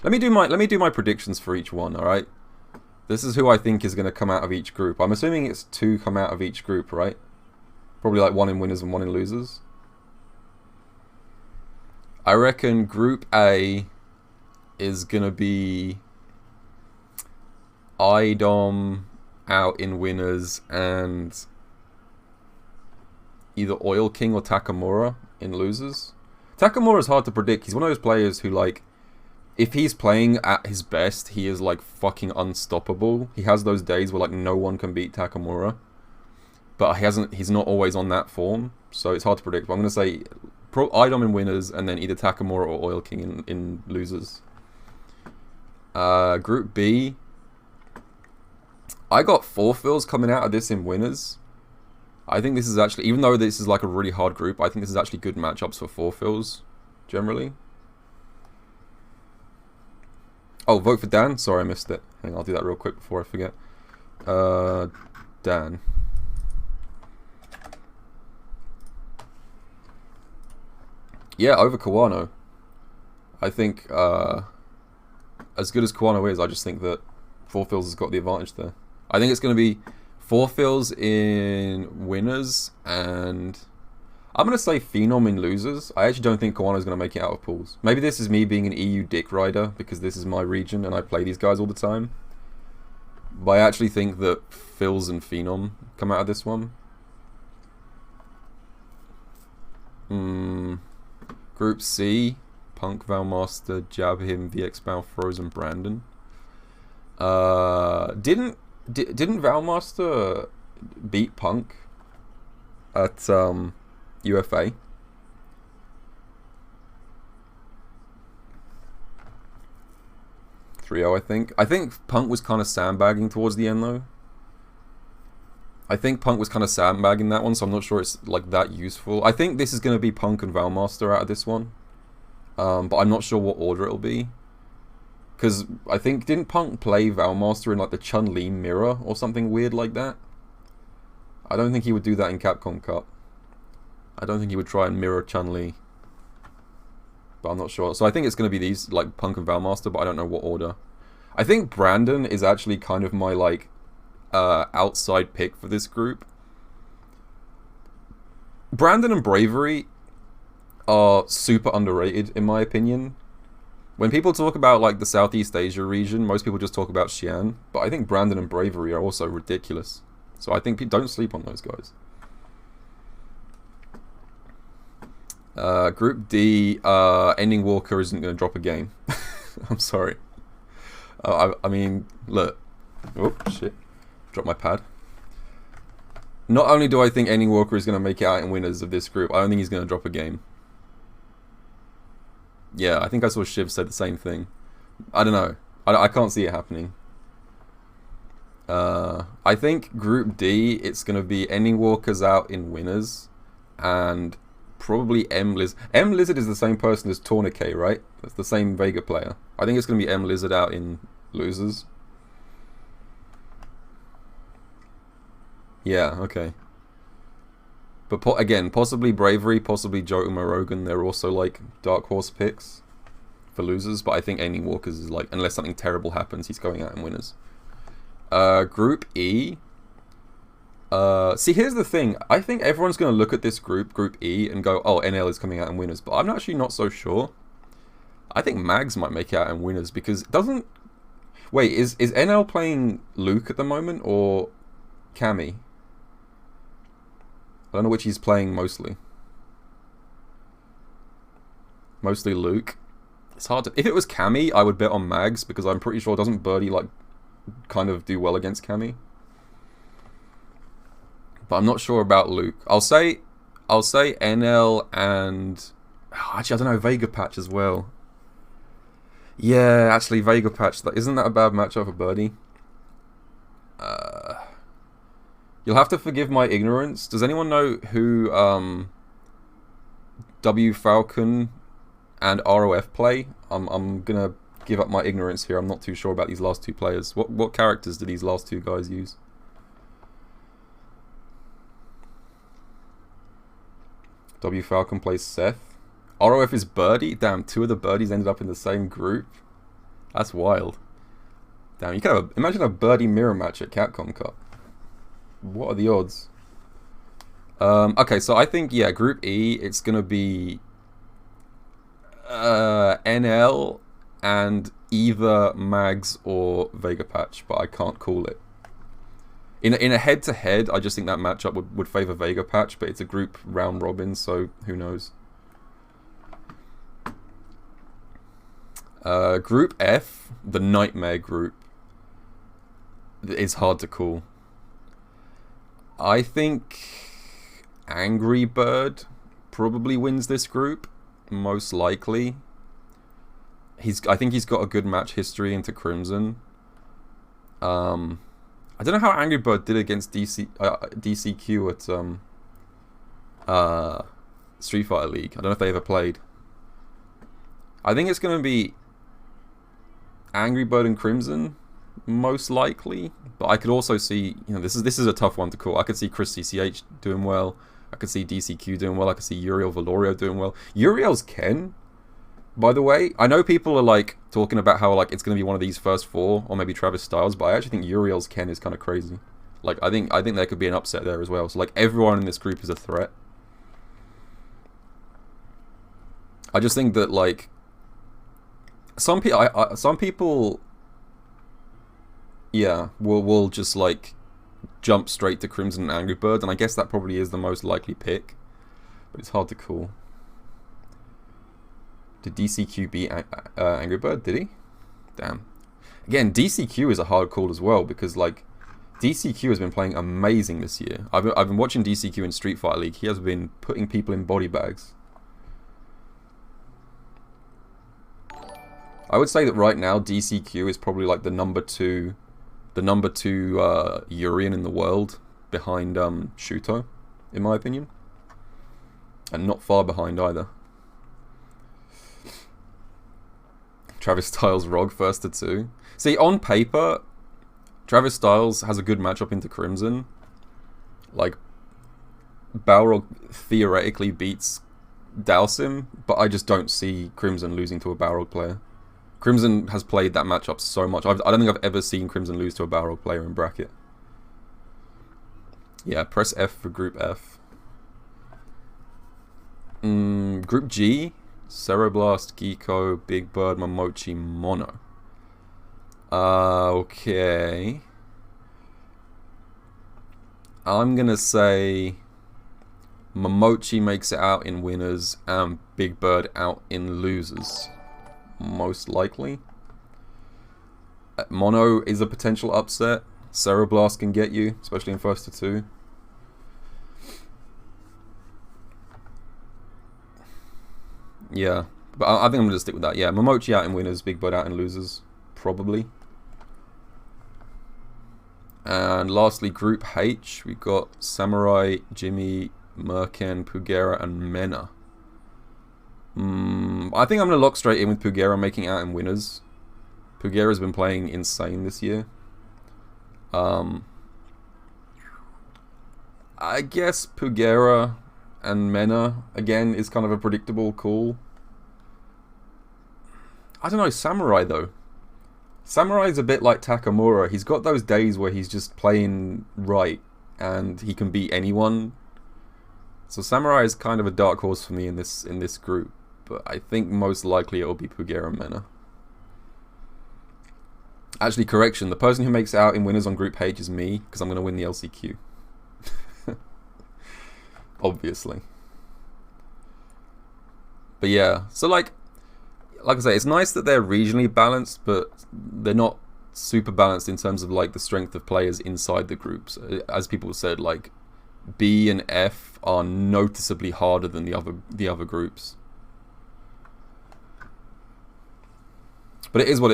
let me do my predictions for each one. All right. This is who I think is going to come out of each group. I'm assuming it's 2 come out of each group, right? Probably like 1 in winners and 1 in losers. I reckon Group A is going to be IDOM out in winners and either Oil King or Takamura in losers. Takamura's hard to predict. He's one of those players who, like, if he's playing at his best, he is, like, fucking unstoppable. He has those days where, like, no one can beat Takamura. But he's not always on that form, so it's hard to predict. But I'm going to say IDOM in winners, and then either Takamura or Oil King in losers. Group B, I got 4 fills coming out of this in winners. I think this is actually, even though this is like a really hard group, I think this is actually good matchups for 4 fills, generally. Oh, vote for Dan? Sorry, I missed it. Hang on, I'll do that real quick before I forget. Dan. Yeah, over Kawano. I think, as good as Kawano is, I just think that 4 fills has got the advantage there. I think it's going to be 4 fills in winners, and I'm going to say Phenom in losers. I actually don't think Kawano's going to make it out of pools. Maybe this is me being an EU dick rider, because this is my region and I play these guys all the time. But I actually think that Phils and Phenom come out of this one. Group C, Punk, Valmaster, Jab Him, VX Bow, Frozen, Brandon. Didn't Valmaster beat Punk at UFA? I think. I think Punk was kind of sandbagging towards the end, though. I think Punk was kind of sandbagging that one, so I'm not sure it's like that useful. I think this is going to be Punk and Valmaster out of this one, but I'm not sure what order it'll be. Because I think, didn't Punk play Valmaster in like the Chun-Li mirror or something weird like that? I don't think he would do that in Capcom Cup. I don't think he would try and mirror Chun-Li. But I'm not sure. So I think it's going to be these, like Punk and Valmaster, but I don't know what order. I think Brandon is actually kind of my like outside pick for this group. Brandon and Bravery are super underrated in my opinion. When people talk about like the Southeast Asia region, most people just talk about Xi'an, but I think Brandon and Bravery are also ridiculous. So I think don't sleep on those guys. Group D, Ending Walker isn't going to drop a game. I'm sorry. I mean, look. Oh, shit. Dropped my pad. Not only do I think Ending Walker is going to make it out in winners of this group, I don't think he's going to drop a game. Yeah, I think I saw Shiv said the same thing. I don't know. I can't see it happening. I think Group D, it's going to be Ending Walker's out in winners, and probably M Lizard. M Lizard is the same person as Tourniquet, right? That's the same Vega player. I think it's going to be M Lizard out in losers. Yeah, okay. But again, possibly Bravery, possibly Joe Rogan. They're also like dark horse picks for losers. But I think Ending Walker's is like, unless something terrible happens, he's going out in winners. Group E. See, here's the thing. I think everyone's going to look at this group, Group E, and go, oh, NL is coming out in winners. But I'm actually not so sure. I think Mags might make it out in winners because it doesn't... Wait, is NL playing Luke at the moment or Cammy? I don't know which he's playing mostly. Mostly Luke. It's hard to... If it was Cammy, I would bet on Mags because I'm pretty sure doesn't Birdie like kind of do well against Cammy. But I'm not sure about Luke. I'll say NL and... Actually, I don't know, Vega Patch as well. Yeah, actually, Vega Patch. Isn't that a bad matchup for Birdie? You'll have to forgive my ignorance. Does anyone know who W Falcon and ROF play? I'm gonna give up my ignorance here. I'm not too sure about these last 2 players. What characters do these last 2 guys use? W Falcon plays Seth. ROF is Birdie. Damn, 2 of the Birdies ended up in the same group. That's wild. Damn, you can have imagine a birdie mirror match at Capcom Cup. What are the odds? Okay, so I think, yeah, Group E, it's going to be NL and either Mags or Vega Patch, but I can't call it. In a head-to-head, I just think that matchup would favour Vega Patch, but it's a group round robin, so who knows. Group F, the Nightmare group, is hard to call. I think Angry Bird probably wins this group, most likely. I think he's got a good match history into Crimson. I don't know how Angry Bird did against DCQ at Street Fighter League. I don't know if they ever played. I think it's going to be Angry Bird and Crimson, most likely. But I could also see, this is a tough one to call. I could see Chris CCH doing well. I could see DCQ doing well. I could see Uriel Valorio doing well. Uriel's Ken, by the way. I know people are like talking about how like it's going to be one of these first four, or maybe Travis Styles, but I actually think Uriel's Ken is kind of crazy. Like I think there could be an upset there as well. So like everyone in this group is a threat. I just think that like some people, yeah, will just like jump straight to Crimson and Angry Bird, and I guess that probably is the most likely pick, but it's hard to call. Did DCQ beat Angry Bird? Did he? Damn. Again, DCQ is a hard call as well, because like DCQ has been playing amazing this year. I've been watching DCQ in Street Fighter League. He has been putting people in body bags. I would say that right now DCQ is probably like the number two Urian in the world, behind Shuto, in my opinion, and not far behind either. Travis Styles Rog first to 2. See, on paper, Travis Styles has a good matchup into Crimson. Like, Balrog theoretically beats Dalsim, but I just don't see Crimson losing to a Balrog player. Crimson has played that matchup so much. I don't think I've ever seen Crimson lose to a Balrog player in bracket. Yeah, press F for Group F. Group G, Cereblast, Geeko, Big Bird, Momochi, Mono. Okay. I'm gonna say Momochi makes it out in winners and Big Bird out in losers. Most likely. Mono is a potential upset. Cereblast can get you, especially in first to 2. Yeah, but I think I'm going to stick with that. Yeah, Momochi out in winners, Big Bird out in losers, probably. And lastly, Group H, we've got Samurai, Jimmy, Merken, Pugera, and Mena. I think I'm going to lock straight in with Pugera making out in winners. Pugera's been playing insane this year. I guess Pugera and Mena, again, is kind of a predictable call. I don't know, Samurai though. Samurai's a bit like Takamura. He's got those days where he's just playing right and he can beat anyone. So Samurai is kind of a dark horse for me in this group. But I think most likely it will be Pugera and Mena. Actually, correction. The person who makes it out in winners on Group H is me, because I'm going to win the LCQ. Obviously. But yeah, so like I say, it's nice that they're regionally balanced, but they're not super balanced in terms of like the strength of players inside the groups. As people said, like B and F are noticeably harder than the other groups. But it is what it